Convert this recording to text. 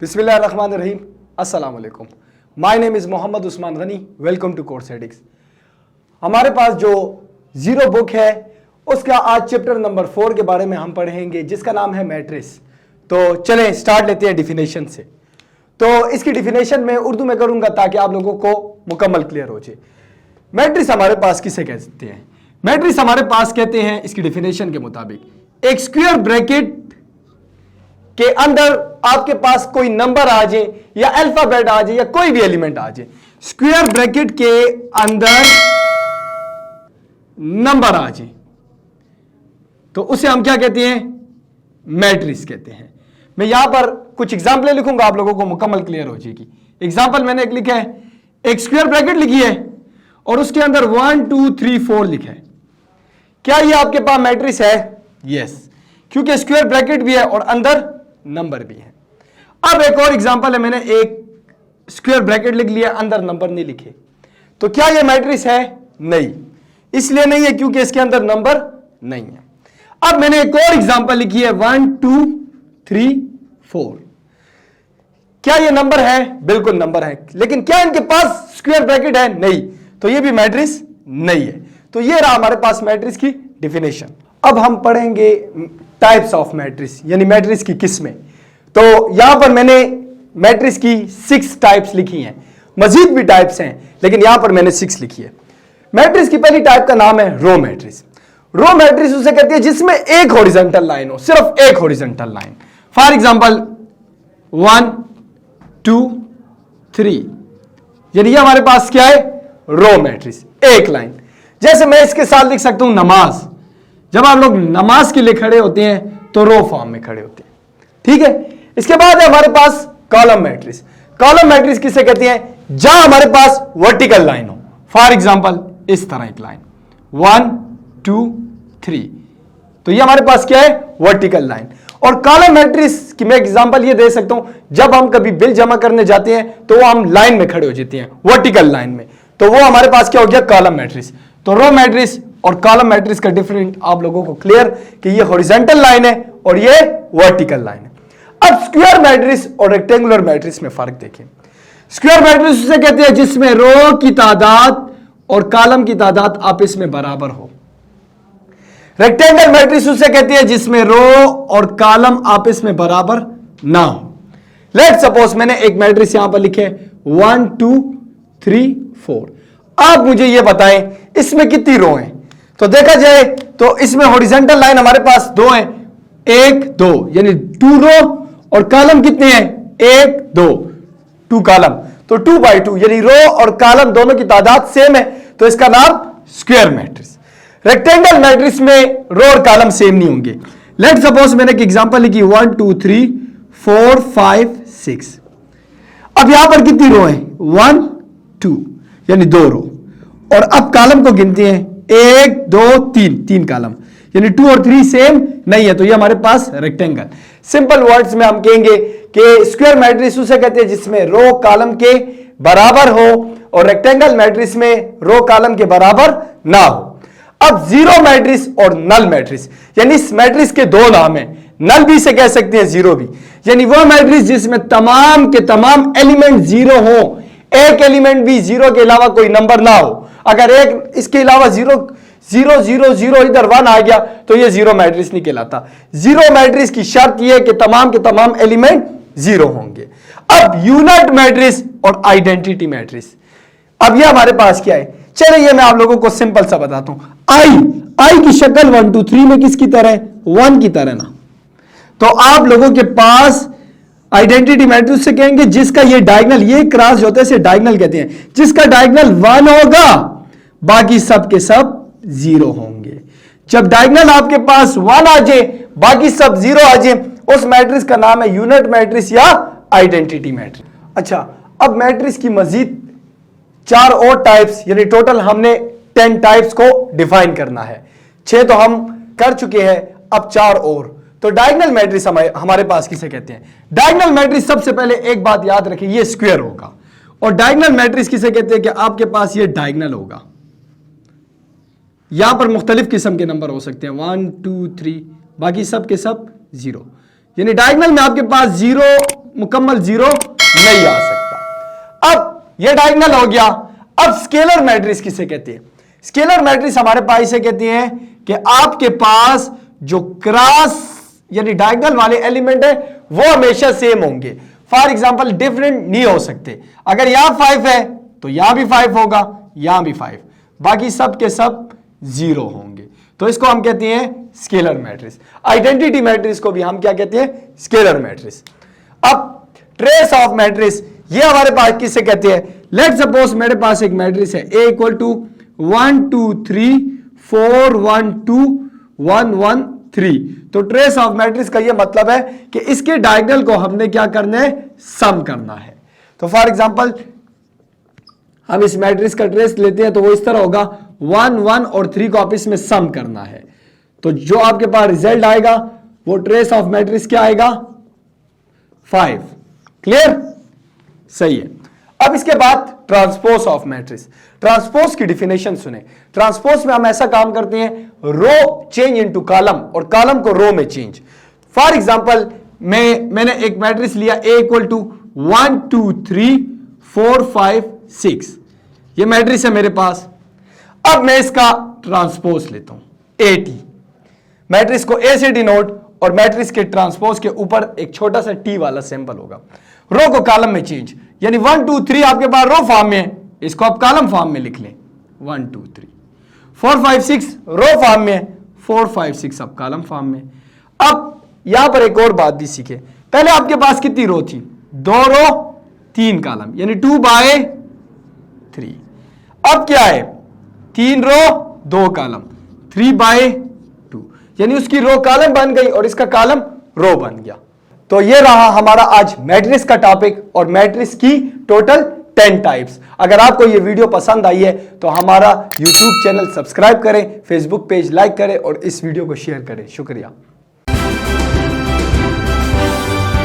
बिस्मिल्लाहिर्रहमानिर्रहीम, अस्सलाम वालेकुम। My name is Mohammad Usman Ghani. Welcome to course एडिक्स। हमारे पास जो जीरो बुक है उसका आज चैप्टर नंबर 4 के बारे में हम पढ़ेंगे, जिसका नाम है मैट्रिक्स। तो चलें स्टार्ट लेते हैं डिफिनेशन से। तो इसकी डिफिनेशन में उर्दू में करूंगा ताकि आप लोगों को मुकम्मल क्लियर हो जाए। मैट्रिक्स हमारे पास किसे कहते हैं? मैट्रिक्स हमारे पास कहते हैं इसकी डिफिनेशन के मुताबिक एक स्क्वायर ब्रैकेट के अंदर आपके पास कोई नंबर आ जाए या अल्फाबेट आ जाए या कोई भी एलिमेंट आ जाए, स्क्वायर ब्रैकेट के अंदर नंबर आ जाए तो उसे हम क्या कहते हैं? मैट्रिक्स कहते हैं। मैं यहां पर कुछ एग्जांपल लिखूंगा, आप लोगों को मुकम्मल क्लियर हो जाएगी। एग्जांपल मैंने एक लिखा है, एक स्क्वायर ब्रैकेट लिखी है और उसके अंदर 1 2 3 4 लिखा है। क्या ये आपके पास मैट्रिक्स है? यस, क्योंकि स्क्वायर ब्रैकेट भी है और अंदर नंबर भी है। अब एक और एग्जांपल है, मैंने एक स्क्वायर ब्रैकेट लिख लिया, अंदर नंबर नहीं लिखे, तो क्या ये मैट्रिक्स है? नहीं, इसलिए नहीं है क्योंकि इसके अंदर नंबर नहीं है। अब मैंने एक और एग्जांपल लिखी है 1 2 3 4। क्या ये नंबर है? बिल्कुल नंबर है, लेकिन क्या इनके पास स्क्वायर ब्रैकेट है? नहीं, तो ये भी मैट्रिक्स नहीं है। तो ये रहा हमारे पास मैट्रिक्स की डिफिनेशन। अब हम पढ़ेंगे टाइप्स ऑफ मैट्रिक्स, यानी मैट्रिक्स की किस्में। तो यहां पर मैंने मैट्रिक्स की 6 टाइप्स लिखी हैं, मजीद भी टाइप्स हैं लेकिन यहां पर मैंने 6 लिखी है। मैट्रिक्स की पहली टाइप का नाम है रो मैट्रिक्स। रो मैट्रिक्स उसे कहती है जिसमें एक हॉरिजॉन्टल लाइन हो, सिर्फ एक हॉरिजॉन्टल लाइन। फॉर एग्जांपल 1 2 3, यानी ये हमारे पास क्या है? रो मैट्रिक्स, एक लाइन। जैसे मैं इसके साथ लिख सकता हूं नमाज। जब आप लोग नमाज के लिए खड़े होते हैं तो रो फॉर्म में खड़े होते हैं, ठीक है। इसके बाद है हमारे पास कॉलम मैट्रिक्स। कॉलम मैट्रिक्स किसे कहते हैं? जहां हमारे पास वर्टिकल लाइन हो। फॉर एग्जांपल इस तरह एक लाइन 1 2 3, तो ये हमारे पास क्या है? Vertical line. और कॉलम मैट्रिक्स की मैं एग्जांपल ये दे सकता हूं, जब हम कभी बिल जमा करने जाते हैं तो वो हम लाइन में खड़े हो जाते हैं, वर्टिकल लाइन में, तो वो हमारे पास क्या हो गया? Column matrix. तो रो मैट्रिक्स और कॉलम मैट्रिक्स का डिफरेंट आप लोगों को क्लियर कि ये हॉरिजॉन्टल लाइन है और ये वर्टिकल लाइन है। अब स्क्वायर मैट्रिक्स और रेक्टेंगुलर मैट्रिक्स में फर्क देखें। स्क्वायर मैट्रिक्स उसे कहते हैं जिसमें रो की तादाद और कॉलम की तादाद आपस में बराबर हो। रेक्टेंगल मैट्रिक्स उसे कहते हैं जिसमें रो और कॉलम आपस में बराबर ना हो। लेट सपोज मैंने एक मैट्रिक्स यहां पर लिखे 1 2 3 4। आप मुझे यह बताएं इसमें कितनी रो हैं? तो देखा जाए तो इसमें हॉरिजॉन्टल लाइन हमारे पास 2 है, 1 2, यानी 2 रो, और कॉलम कितने हैं? 1 2, 2 कॉलम, तो 2 बाई 2, यानी रो और कॉलम दोनों की तादाद सेम है, तो इसका नाम स्क्वायर मैट्रिक्स। रेक्टेंगल मैट्रिक्स में रो और कॉलम सेम नहीं होंगे। लेट सपोज मैंने एक एग्जांपल लिखी 1 2 3 4 5 6। अब यहां पर कितनी रो है? 1 2, यानी 2 रो, और अब कॉलम को गिनते हैं 1 2 3, 3 कॉलम, यानी 2 और 3 सेम नहीं है, तो ये हमारे पास रेक्टेंगल। सिंपल वर्ड्स में हम कहेंगे कि स्क्वायर मैट्रिक्स उसे कहते हैं जिसमें रो कॉलम के बराबर हो और रेक्टेंगल मैट्रिक्स में रो कॉलम के बराबर ना हो। अब जीरो मैट्रिक्स और नल मैट्रिक्स, यानी इस मैट्रिक्स के 2 नाम है, नल भी से कह सकते हैं, जीरो भी, यानी वो मैट्रिक्स जिसमें तमाम के तमाम एलिमेंट जीरो हो, एक एलिमेंट भी जीरो के अलावा कोई नंबर ना हो। अगर एक इसके अलावा 0 0 0 0 इधर 1 आ गया तो ये जीरो मैट्रिक्स नहीं कहलाता। जीरो मैट्रिक्स की शर्त यह है कि तमाम के तमाम एलिमेंट जीरो होंगे। अब यूनिट मैट्रिक्स और आइडेंटिटी मैट्रिक्स, अब ये हमारे पास क्या है? चलिए ये मैं आप लोगों को सिंपल सा बताता हूं। आई की शक्ल 1 2 3 में किसकी तरह है? 1 की तरह ना। तो आप लोगों के पास आइडेंटिटी मैट्रिक्स से कहेंगे जिसका ये डायगोनल, ये क्रॉस जो होता है इसे डायगोनल कहते हैं, जिसका डायगोनल 1 होगा बाकी सब के सब 0 होंगे। जब डायगोनल आपके पास 1 आ जाए बाकी सब 0 आ जाए, उस मैट्रिक्स का नाम है यूनिट मैट्रिक्स या आइडेंटिटी मैट्रिक्स। अच्छा, अब मैट्रिक्स की मजीद 4 और टाइप्स, यानी टोटल हमने 10 टाइप्स को डिफाइन करना है। 6 तो हम कर चुके हैं, अब 4 और। तो डायगोनल मैट्रिक्स हमारे पास किसे कहते हैं? डायगोनल मैट्रिक्स सबसे पहले एक बात याद रखिए, ये स्क्वायर होगा। और डायगोनल मैट्रिक्स किसे कहते हैं? कि आपके पास ये डायगोनल होगा, यहां पर मुख्तलिफ किस्म के नंबर हो सकते हैं 1 2 3, बाकी सब के सब 0, यानी डायगोनल में आपके पास 0 मुकम्मल जीरो नहीं आ सकता। अब ये डायगोनल हो गया। अब स्केलर मैट्रिक्स किसे कहते हैं? स्केलर मैट्रिक्स हमारे पास इसे कहते हैं कि आपके पास जो क्रॉस यानी डायगोनल वाले एलिमेंट है वो हमेशा सेम होंगे। फॉर एग्जांपल डिफरेंट नहीं हो सकते। अगर यहां 5 है तो यहां भी 5 होगा, यहां भी 5, बाकी सब के सब 0 होंगे। तो इसको हम कहते हैं स्केलर मैट्रिक्स। आइडेंटिटी मैट्रिक्स को भी हम क्या कहते हैं? Scalar matrix. अब ट्रेस ऑफ मैट्रिक्स ये हमारे पास किसे कहते हैं? लेट सपोज मेरे पास एक मैट्रिक्स है A इक्वल टू 1 2 3 4 1 2 1 1 3। तो ट्रेस ऑफ मैट्रिक्स का ये मतलब है कि इसके डायगोनल को हमने क्या करना है? सम करना है। तो फॉर एग्जांपल हम इस मैट्रिक्स का ट्रेस लेते हैं तो वो इस तरह होगा 1 1 और 3 को आप इसमें सम करना है। तो जो आपके पास रिजल्ट आएगा वो ट्रेस ऑफ मैट्रिक्स क्या आएगा? 5। क्लियर? सही है। अब इसके बाद ट्रांसपोज ऑफ मैट्रिक्स। ट्रांसपोज की डिफिनेशन सुने। ट्रांसपोज में हम ऐसा काम करते हैं, रो चेंज इनटू कॉलम और कॉलम को रो में चेंज। फॉर एग्जांपल मैंने एक मैट्रिक्स लिया A इक्वल टू 1 2 3 4 5 6। ये मैट्रिक्स है मेरे पास। अब मैं इसका ट्रांसपोज लेता हूं AT। मैट्रिक्स को A से डिनोट और मैट्रिक्स के ट्रांसपोज के ऊपर एक छोटा सा T वाला सिंबल होगा। रो को कॉलम में चेंज, यानी 1 2 3 आपके पास रो फॉर्म में है, इसको आप कॉलम फॉर्म में लिख लें 1 2 3। 4 5 6 रो फॉर्म में है, 4 5 6 अब कॉलम फॉर्म में। अब यहां पर एक और बात भी सीखे। पहले आपके पास कितनी रो थी? 2 रो 3 कॉलम, यानी 2 बाय 3। अब क्या है? 3 रो 2 कॉलम, 3 बाय 2, यानी उसकी रो कॉलम बन गई और इसका कॉलम रो बन गया। तो ये रहा हमारा आज मैट्रिक्स का टॉपिक और मैट्रिक्स की टोटल 10 टाइप्स। अगर आपको ये वीडियो पसंद आई है तो हमारा YouTube चैनल सब्सक्राइब करें, Facebook पेज लाइक करें और इस वीडियो को शेयर करें। शुक्रिया।